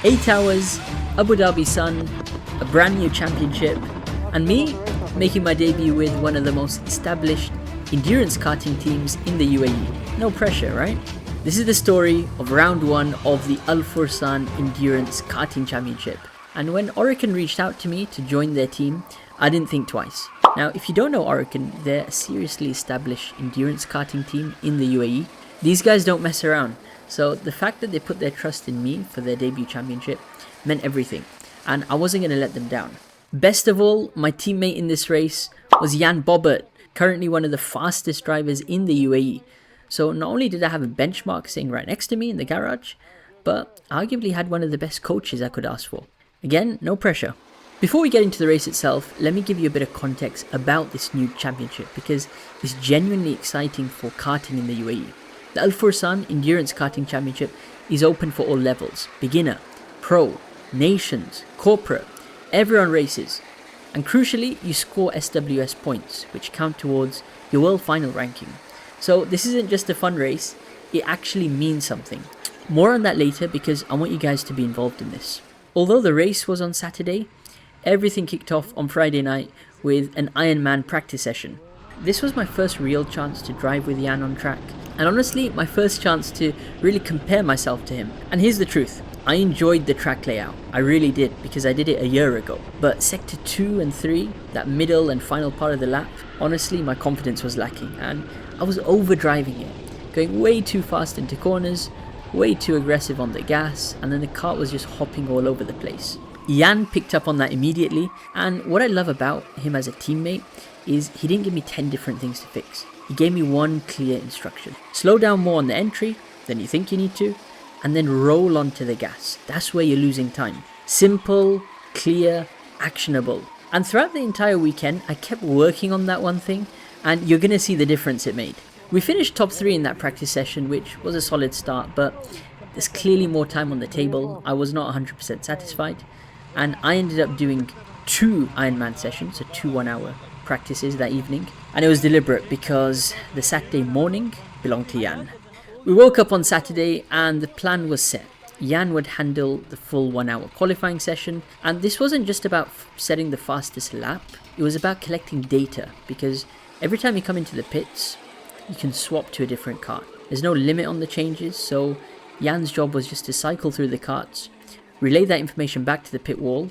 8 hours, Abu Dhabi sun, a brand new championship, and me making my debut with one of the most established endurance karting teams in the UAE. No pressure, right? This is the story of round 1 of the Al Forsan Endurance Karting Championship. And when Orican reached out to me to join their team, I didn't think twice. Now, if you don't know Orican, they're a seriously established endurance karting team in the UAE. These guys don't mess around. So the fact that they put their trust in me for their debut championship meant everything. And I wasn't going to let them down. Best of all, my teammate in this race was Jan Bobbert, currently one of the fastest drivers in the UAE. So not only did I have a benchmark sitting right next to me in the garage, but I arguably had one of the best coaches I could ask for. Again, no pressure. Before we get into the race itself, let me give you a bit of context about this new championship because it's genuinely exciting for karting in the UAE. The Al Forsan Endurance Karting Championship is open for all levels: beginner, pro, nations, corporate, everyone races. And crucially, you score SWS points, which count towards your world final ranking. So this isn't just a fun race, it actually means something. More on that later because I want you guys to be involved in this. Although the race was on Saturday, everything kicked off on Friday night with an Ironman practice session. This was my first real chance to drive with Jan on track, and honestly my first chance to really compare myself to him. And here's the truth, I enjoyed the track layout, I really did, because I did it a year ago. But sector 2 and 3, that middle and final part of the lap, honestly my confidence was lacking and I was overdriving it, going way too fast into corners, way too aggressive on the gas, and then the kart was just hopping all over the place. Jan picked up on that immediately, and what I love about him as a teammate is he didn't give me 10 different things to fix. He gave me one clear instruction: slow down more on the entry than you think you need to, and then roll onto the gas. That's where you're losing time. Simple, clear, actionable. And throughout the entire weekend, I kept working on that one thing, and you're gonna see the difference it made. We finished top 3 in that practice session, which was a solid start, but there's clearly more time on the table. I was not 100% satisfied, and I ended up doing 2 Ironman sessions, so 2 1-hour practices that evening. And it was deliberate because the Saturday morning belonged to Jan. We woke up on Saturday and the plan was set. Jan would handle the full 1-hour qualifying session, and this wasn't just about setting the fastest lap, it was about collecting data, because every time you come into the pits, you can swap to a different kart. There's no limit on the changes, so Jan's job was just to cycle through the karts, relay that information back to the pit wall,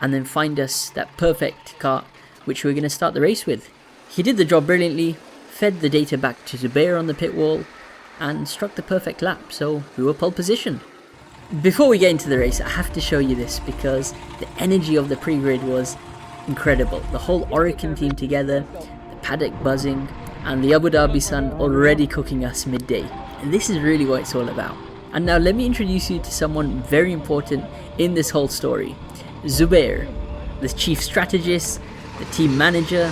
and then find us that perfect kart which we were going to start the race with. He did the job brilliantly, fed the data back to Zubair on the pit wall, and struck the perfect lap, so we were pole position. Before we get into the race, I have to show you this because the energy of the pre-grid was incredible. The whole Orican team together, the paddock buzzing, and the Abu Dhabi sun already cooking us midday. And this is really what it's all about. And now let me introduce you to someone very important in this whole story. Zubair, the chief strategist, the team manager,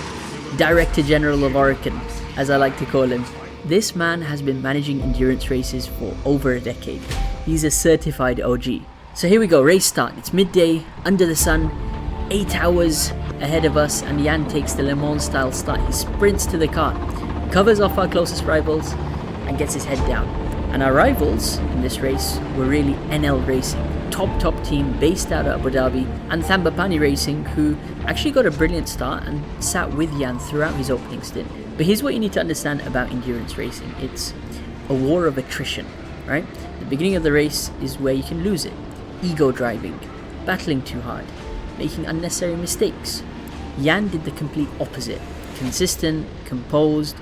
director general of Orican, as I like to call him. This man has been managing endurance races for over a decade. He's a certified OG. So here we go, race start. It's midday, under the sun, 8 hours ahead of us, and Jan takes the Le Mans style start. He sprints to the kart, covers off our closest rivals, and gets his head down. And our rivals in this race were really NL Racing, top team based out of Abu Dhabi, and Thambapani Racing, who actually got a brilliant start and sat with Jan throughout his opening stint. But here's what you need to understand about endurance racing. It's a war of attrition, right? The beginning of the race is where you can lose it. Ego driving, battling too hard, making unnecessary mistakes. Jan did the complete opposite. Consistent, composed,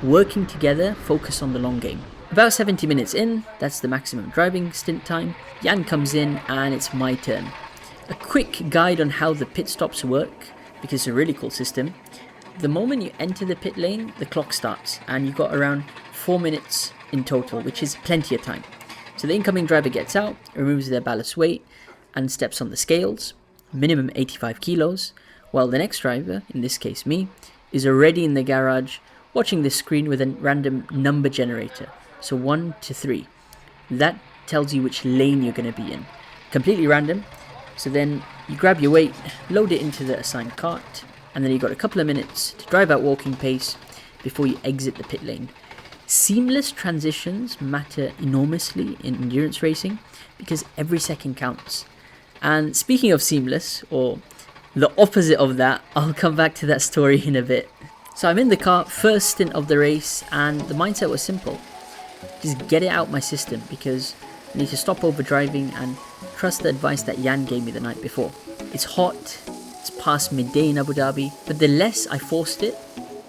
working together, focus on the long game. About 70 minutes in, that's the maximum driving stint time, Jan comes in and it's my turn. A quick guide on how the pit stops work, because it's a really cool system. The moment you enter the pit lane, the clock starts, and you've got around 4 minutes in total, which is plenty of time. So the incoming driver gets out, removes their ballast weight, and steps on the scales, minimum 85 kilos, while the next driver, in this case me, is already in the garage watching the screen with a random number generator. So 1 to 3. That tells you which lane you're going to be in. Completely random. So then you grab your weight, load it into the assigned cart, and then you've got a couple of minutes to drive at walking pace before you exit the pit lane. Seamless transitions matter enormously in endurance racing because every second counts. And speaking of seamless, or the opposite of that, I'll come back to that story in a bit. So I'm in the car, first stint of the race, and the mindset was simple. Just get it out my system because I need to stop overdriving and trust the advice that Jan gave me the night before. It's hot, it's past midday in Abu Dhabi, but the less I forced it,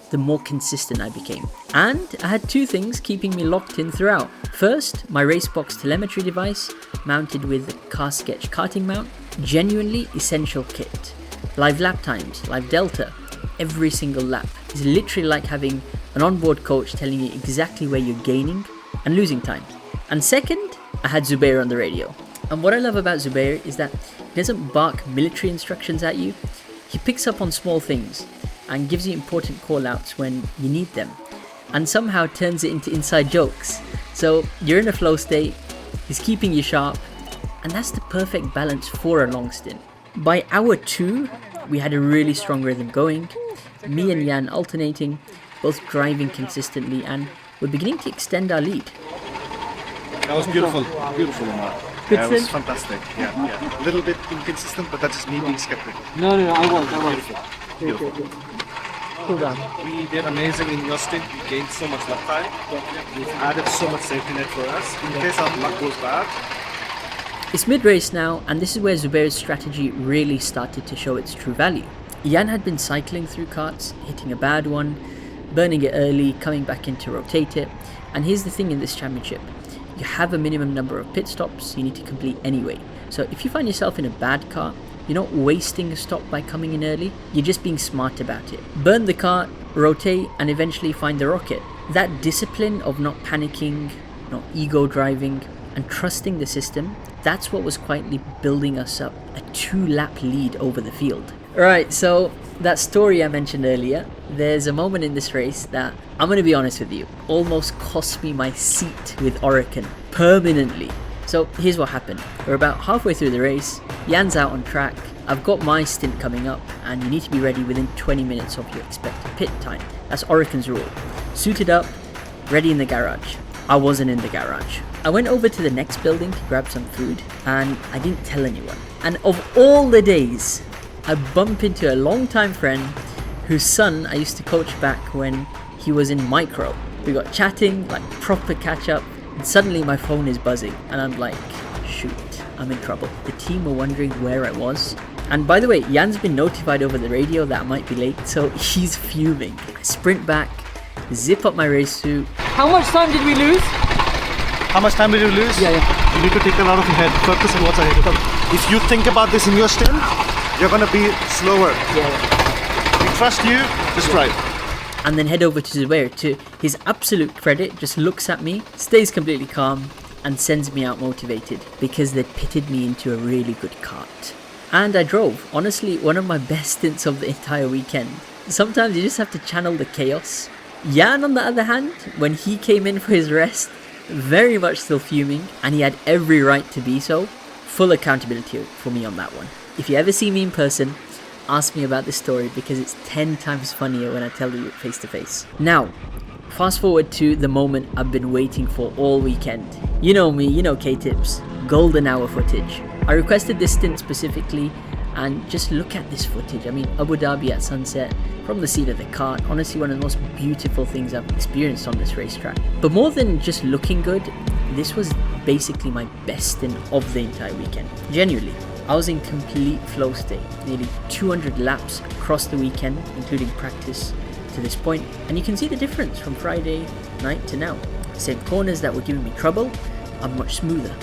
the more consistent I became. And I had two things keeping me locked in throughout. First, my Racebox telemetry device, mounted with Car Sketch karting mount, genuinely essential kit. Live lap times, live delta, every single lap. It's literally like having an onboard coach telling you exactly where you're gaining and losing time. And second, I had Zubair on the radio. And what I love about Zubair is that he doesn't bark military instructions at you. He picks up on small things and gives you important call-outs when you need them, and somehow turns it into inside jokes. So you're in a flow state, he's keeping you sharp, and that's the perfect balance for a long stint. By hour 2, we had a really strong rhythm going, me and Jan alternating, both driving consistently, and we're beginning to extend our lead. That was beautiful, beautiful. Good It was fantastic. Yeah. A little bit inconsistent, but that's just me being skeptical. No, I won't. Beautiful. Cool down. We did amazing in your stint. We gained so much lap time. We've added so much safety net for us in case our luck goes bad. It's mid-race now, and this is where Zubair's strategy really started to show its true value. Jan had been cycling through karts, hitting a bad one, burning it early, coming back in to rotate it. And here's the thing in this championship. You have a minimum number of pit stops you need to complete anyway. So if you find yourself in a bad car, you're not wasting a stop by coming in early, you're just being smart about it. Burn the car, rotate, and eventually find the rocket. That discipline of not panicking, not ego driving, and trusting the system, that's what was quietly building us up a 2-lap lead over the field. Right, so that story I mentioned earlier, there's a moment in this race that, I'm going to be honest with you, almost cost me my seat with Oracle permanently. So here's what happened. We're about halfway through the race, Jan's out on track, I've got my stint coming up, and you need to be ready within 20 minutes of your expected pit time. That's Oracle's rule. Suited up, ready in the garage. I wasn't in the garage. I went over to the next building to grab some food, and I didn't tell anyone. And of all the days, I bump into a longtime friend whose son I used to coach back when he was in micro. We got chatting, like proper catch up, and suddenly my phone is buzzing, and I'm like, shoot, I'm in trouble. The team were wondering where I was. And by the way, Jan's been notified over the radio that I might be late, so he's fuming. I sprint back, zip up my race suit. How much time did we lose? How much time did you lose? Yeah. You need to take that out of your head. Focus on what's ahead. If you think about this in your stint, you're gonna be slower. Yeah. We trust you, just drive. And then head over to Zubair. To his absolute credit, just looks at me, stays completely calm, and sends me out motivated because they'd pitted me into a really good kart. And I drove. Honestly, one of my best stints of the entire weekend. Sometimes you just have to channel the chaos. Jan, on the other hand, when he came in for his rest, very much still fuming, and he had every right to be so. Full accountability for me on that one. If you ever see me in person, ask me about this story because it's 10 times funnier when I tell you face to face. Now, fast forward to the moment I've been waiting for all weekend. You know me, you know KTips, golden hour footage. I requested this stint specifically, and just look at this footage. I mean, Abu Dhabi at sunset, from the seat of the kart, honestly one of the most beautiful things I've experienced on this racetrack. But more than just looking good, this was basically my best stint of the entire weekend. Genuinely. I was in complete flow state, nearly 200 laps across the weekend, including practice to this point, and you can see the difference from Friday night to now. Same corners that were giving me trouble are much smoother.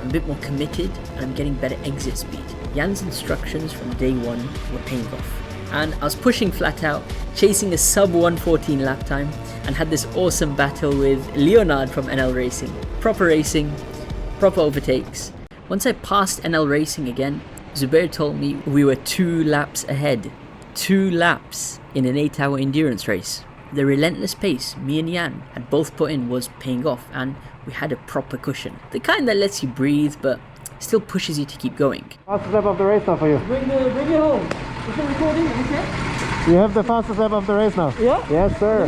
I'm a bit more committed, and I'm getting better exit speed. Jan's instructions from day one were paying off, and I was pushing flat out, chasing a sub 114 lap time, and had this awesome battle with Leonard from NL Racing. Proper racing, proper overtakes. Once I passed NL Racing again, Zubair told me we were 2 laps ahead. 2 laps in an 8-hour endurance race. The relentless pace me and Jan had both put in was paying off, and we had a proper cushion. The kind that lets you breathe but still pushes you to keep going. Last lap of the race now for you. Bring it home. Is it recording? Okay. You have the fastest lap of the race now. Yeah? Yes, sir.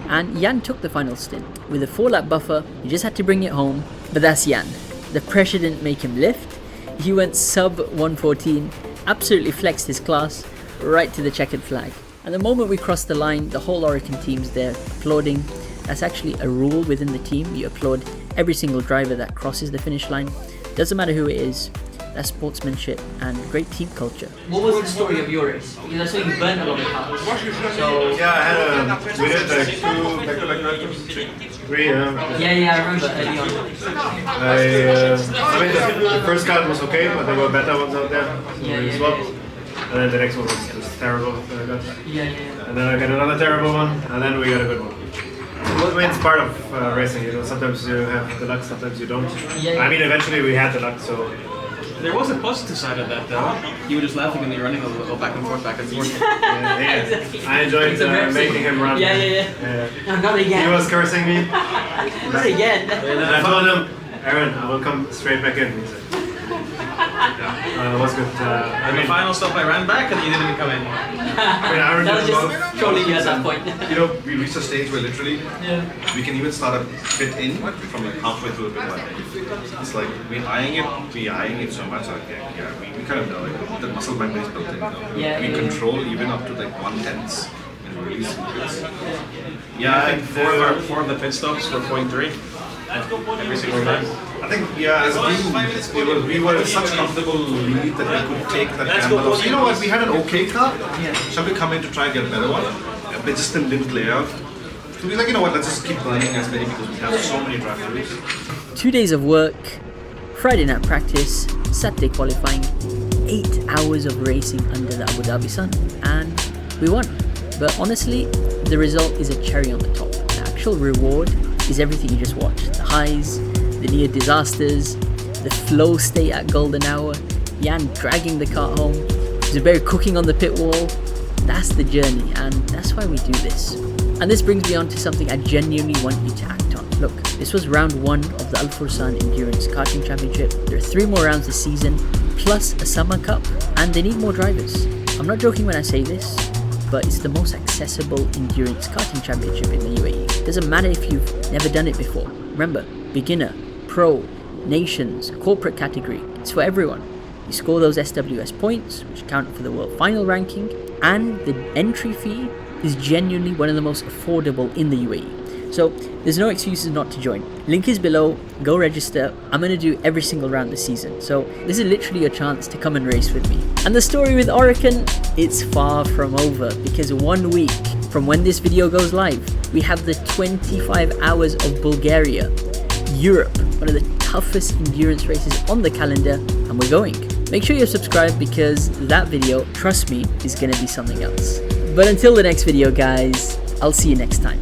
And Jan took the final stint. With a 4-lap buffer, he just had to bring it home. But that's Jan. The pressure didn't make him lift. He went sub 114, absolutely flexed his class, right to the checkered flag. And the moment we crossed the line, the whole Orican team's there applauding. That's actually a rule within the team. You applaud every single driver that crosses the finish line. Doesn't matter who it is. That's sportsmanship and great team culture. What was the story of your race? Because I saw you burnt a lot of cars. So Yeah, we did like 2 back-to-back races. 3, yeah, I remember early on. I mean, the first card was okay, but there were better ones out there. Yeah. Swapped. And then the next one was just terrible. that I got. Yeah. And then I got another terrible one, and then we got a good one. I mean, it's part of racing, you know. Sometimes you have the luck, sometimes you don't. Yeah. I mean, eventually we had the luck, so. There was a positive side of that though. You were just laughing and you're running a little back and forth. Yeah. Exactly. I enjoyed making him run. Yeah. No, not again. He was cursing me. Not again. And I told him, Aaron, I will come straight back in. He said, it was good. And the final stop, I ran back and you didn't even come in. I mean, Aaron That was did a lot just of trolling you at that point. You know, we reached a stage where literally we can even start a pit in from like halfway through the pit line. It's like we're eyeing it so much. Like, we kind of know like the muscle memory is built in. You know? We control even up to like 1/10 and release pits. Yeah, I think four of the pit stops were 0.3 every single time. I think as a team, we were in such comfortable lead that we could take that gamble of, you know what, we had an okay car. Shall we come in to try and get a better one? They just didn't clear out. So we're like, you know what, let's just keep running as many because we have so many drivers. 2 days of work, Friday night practice, Saturday qualifying, 8 hours of racing under the Abu Dhabi sun, and we won. But honestly, the result is a cherry on the top. The actual reward is everything you just watched. The highs, the near disasters, the flow state at golden hour, Jan dragging the cart home, Zubair cooking on the pit wall. That's the journey, and that's why we do this. And this brings me on to something I genuinely want you to act on. Look, this was round 1 of the Al Forsan Endurance Karting Championship. There are 3 more rounds this season, plus a summer cup, and they need more drivers. I'm not joking when I say this, but it's the most accessible endurance karting championship in the UAE. Doesn't matter if you've never done it before. Remember, beginner, pro, nations, corporate category, it's for everyone. You score those SWS points, which count for the world final ranking, and the entry fee is genuinely one of the most affordable in the UAE. So there's no excuses not to join. Link is below, go register. I'm going to do every single round this season. So this is literally your chance to come and race with me. And the story with Orican, it's far from over, because 1 week from when this video goes live, we have the 25 hours of Bulgaria, Europe, one of the toughest endurance races on the calendar, and we're going. Make sure you're subscribed because that video, trust me, is going to be something else. But until the next video guys, I'll see you next time.